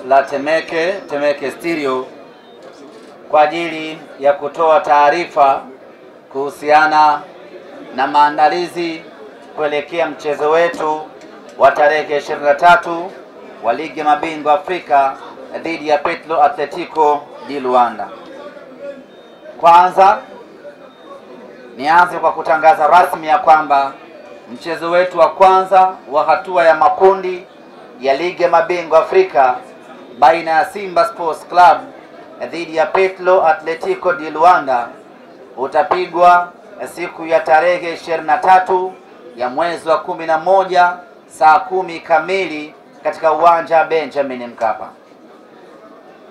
la Temeke Stereo kwa ajili ya kutoa taarifa kuhusiana na maandalizi kuelekea mchezo wetu wa tarehe 23 wa ligi ya mabingwa Afrika dhidi ya Petro Atletico di Luanda. Kwanza nianze kwa kutangaza rasmi ya kwamba mchezo wetu wa kwanza wa hatua ya makundi ya ligi ya mabingwa Afrika baina ya Simba Sports Club dhidi ya Petro Atletico di Luanda utapigwa siku ya tarehe 23 ya mwezi wa 11 saa 10 kamili katika uwanja wa Benjamin Mkapa.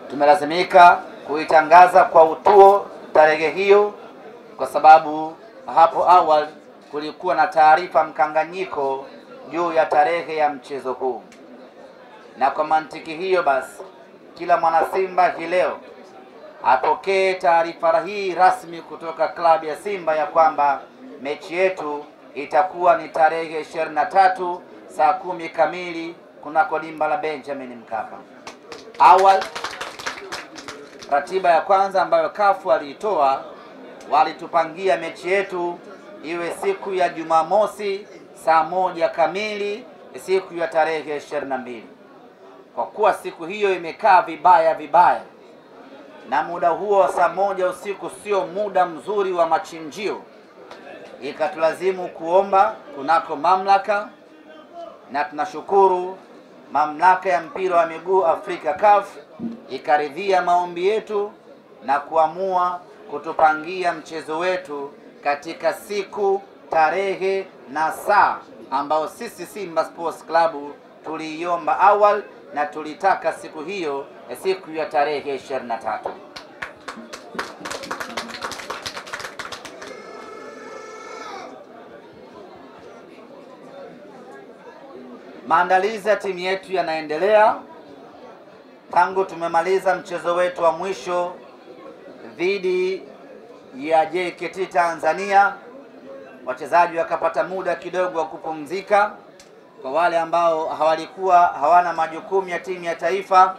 Tumelazimika kuitangaza kwa utuo tarehe hiyo kwa sababu hapo awali kulikuwa na taarifa mkanganyiko juu ya tarehe ya mchezo huu. Na kwa mantiki hiyo basi, kila mwana Simba hii leo apokee taarifa hii rasmi kutoka klabu ya Simba ya kwamba mechi yetu itakuwa ni tarehe 23 saa 10 kamili kunako dimba la Benjamin Mkapa. Awali ratiba ya kwanza ambayo CAF aliitoa, walitupangia mechi yetu iwe siku ya Jumamosi saa 1 kamili siku ya tarehe 22. Kwa kuwa siku hiyo imekaa vibaya na muda huo wa saa 1 usiku sio muda mzuri wa machinjio, ikatulazimu kuomba kunako mamlaka, na tunashukuru mamlaka ya mpira wa miguu Afrika CAF ikaridhia maombi yetu na kuamua kutupangia mchezo wetu katika siku, tarehe na saa ambao sisi Simba Sports Club tuliiomba awali na tulitaka siku hiyo, siku ya tarehe 23. Maandalizi ya timu yetu yanaendelea tangu tumemaliza mchezo wetu wa mwisho dhidi ya JKT Tanzania. Wachezaji wakapata muda kidogo wa kupumzika kwa wale ambao hawana majukumu ya timu ya taifa,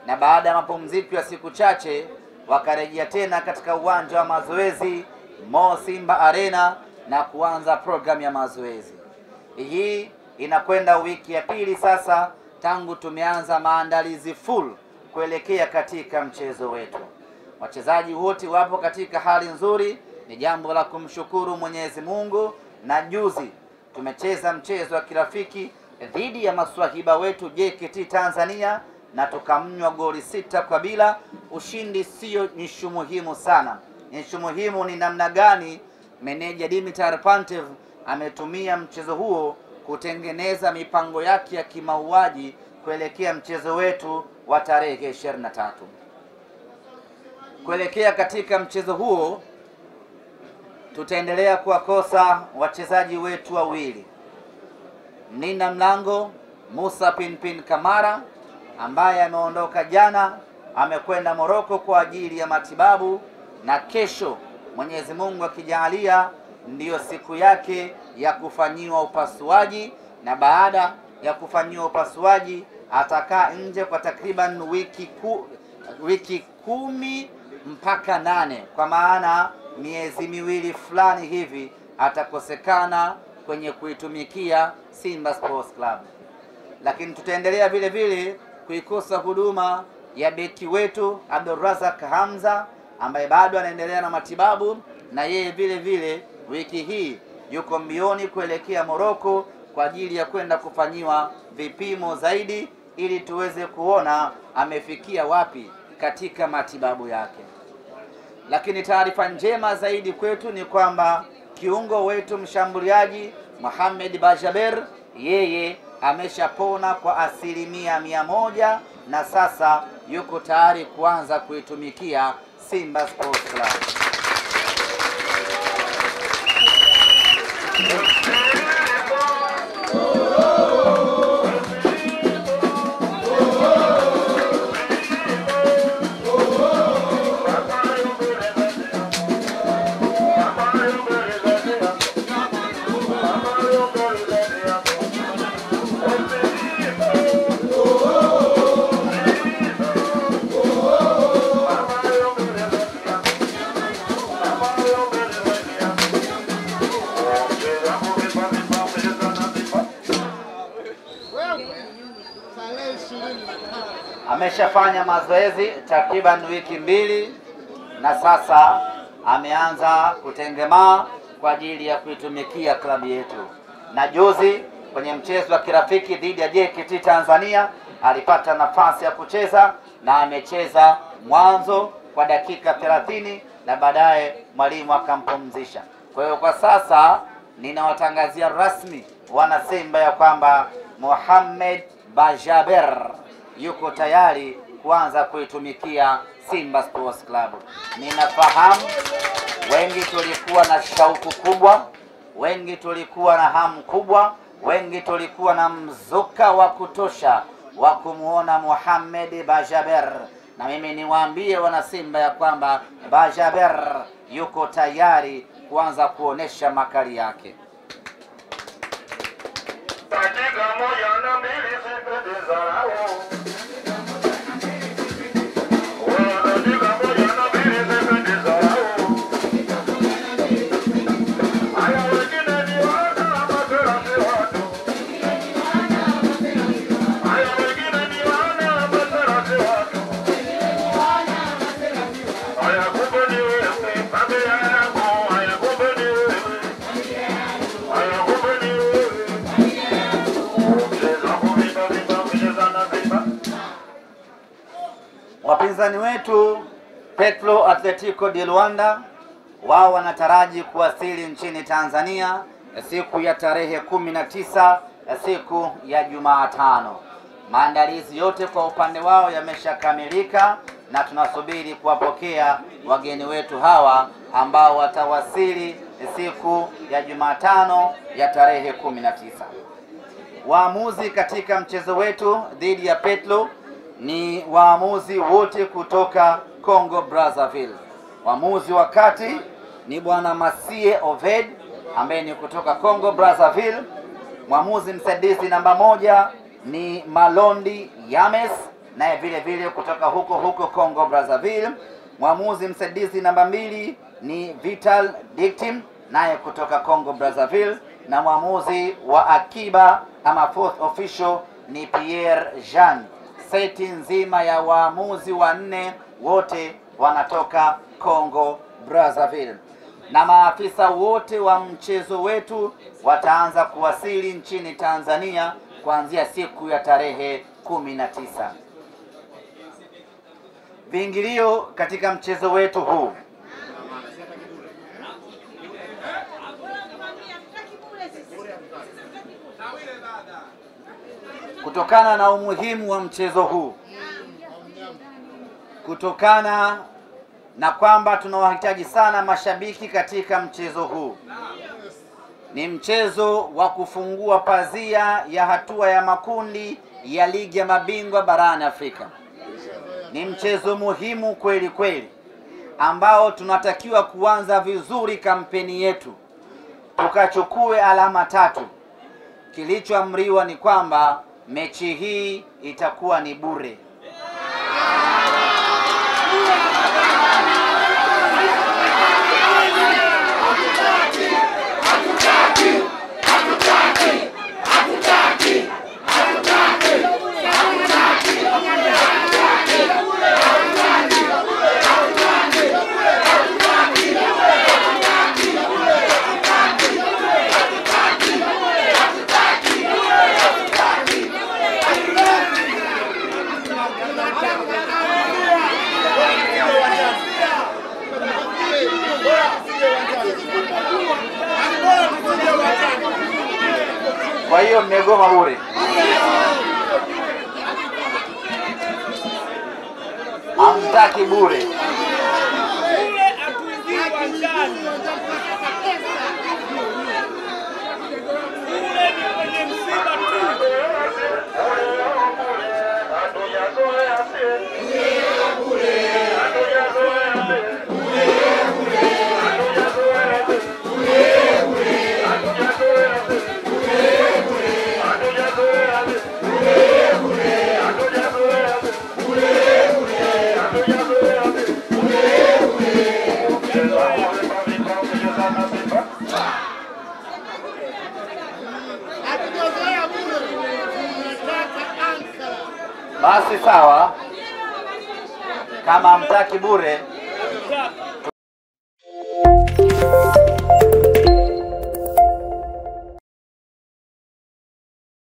na baada ya mapumziko ya siku chache wakarejea tena katika uwanja wa mazoezi Mo Simba Arena na kuanza programu ya mazoezi. Hii inakwenda wiki ya pili sasa tangu tumeanza maandalizi full kuelekea katika mchezo wetu. Wachezaji wote wapo katika hali nzuri, ni jambo la kumshukuru Mwenyezi Mungu. Na juzi tumecheza mchezo wa kirafiki dhidi ya maswahiba wetu JKT Tanzania na tukamnywa goli 6-0. Ushindi sio nishu muhimu sana. Nishu muhimu ni namna gani meneja Dimitar Pantev ametumia mchezo huo kutengeneza mipango yake ya kimauaji kuelekea mchezo wetu wa tarehe 23. Kuelekea katika mchezo huo tutaendelea kuwakosa wachezaji wetu wawili. Nina mlango Musa Pinpin Kamara ambaye ameondoka jana, amekwenda Morocco kwa ajili ya matibabu, na kesho Mwenyezi Mungu akijalia ndiyo siku yake ya kufanyiwa upasuaji, na baada ya kufanyiwa upasuaji atakaa nje kwa takriban wiki 10 mpaka 8, kwa maana miezi miwili fulani hivi atakosekana kwenye kuitumikia Simba Sports Club. Lakini tutaendelea vile vile kuikosa huduma ya beki wetu Abdulrazak Hamza ambaye bado anaendelea na matibabu, na yeye vile vile wiki hii yuko mbioni kuelekea Morocco kwa ajili ya kwenda kufanyiwa vipimo zaidi ili tuweze kuona amefikia wapi katika matibabu yake. Lakini taarifa njema zaidi kwetu ni kwamba kiungo wetu mshambuliaji Mohamed Bajaber, yeye ameshapona kwa 100% na sasa yuko tayari kuanza kuitumikia Simba Sports Club. ameshafanya mazoezi takriban wiki mbili na sasa ameanza kutengemaa kwa ajili ya kuitumikia klabu yetu. Na juzi kwenye mchezo wa kirafiki dhidi ya JKT Tanzania alipata nafasi ya kucheza na amecheza mwanzo kwa dakika 30 na baadaye mwalimu akampumzisha. Kwa hiyo kwa sasa ninawatangazia rasmi wana Simba ya kwamba Mohamed Bajaber yuko tayari kuanza kuitumikia Simba Sports Club. Ninafahamu wengi tulikuwa na shauku kubwa, wengi tulikuwa na hamu kubwa, wengi tulikuwa na mzuka wa kutosha wa kumuona Mohamed Bajaber, na mimi niwaambie wana Simba ya kwamba Bajaber yuko tayari kuanza kuonesha makali yake. Wapinzani wetu Petro Atletico de Luanda wao wanataraji kuwasili nchini Tanzania siku ya tarehe 19 siku ya Jumatano. Maandalizi yote kwa upande wao yameshakamilika na tunasubiri kuwapokea wageni wetu hawa ambao watawasili siku ya Jumatano ya tarehe 19. Waamuzi katika mchezo wetu dhidi ya Petro ni waamuzi wote kutoka Congo Brazzaville. Waamuzi wa kati ni bwana Masie Oved ambaye ni kutoka Congo Brazzaville. Mwamuzi msaidizi namba 1 ni Malondi Yames naye vile vile kutoka huko Congo Brazzaville. Mwamuzi msaidizi namba 2 ni Vital Dictim naye kutoka Congo Brazzaville, na mwamuzi wa akiba ama fourth official ni Pierre Jean. Seti nzima ya waamuzi 4 wote wanatoka Congo Brazzaville, na maafisa wote wa mchezo wetu wataanza kuwasili nchini Tanzania kuanzia siku ya tarehe 19. Viingilio katika mchezo wetu huu kutokana na umuhimu wa mchezo huu, kutokana na kwamba tunawahitaji sana mashabiki katika mchezo huu, ni mchezo wa kufungua pazia ya hatua ya makundi ya ligi ya mabingwa barani Afrika. Ni mchezo muhimu kweli kweli ambao tunatakiwa kuanza vizuri kampeni yetu, tukachukue alama 3. Kilichoamriwa ni kwamba mechi hii itakuwa ni bure. Kwa hiyo mmegoma bure. Hamtaki bure. Basi sawa. Kama hamtaki bure,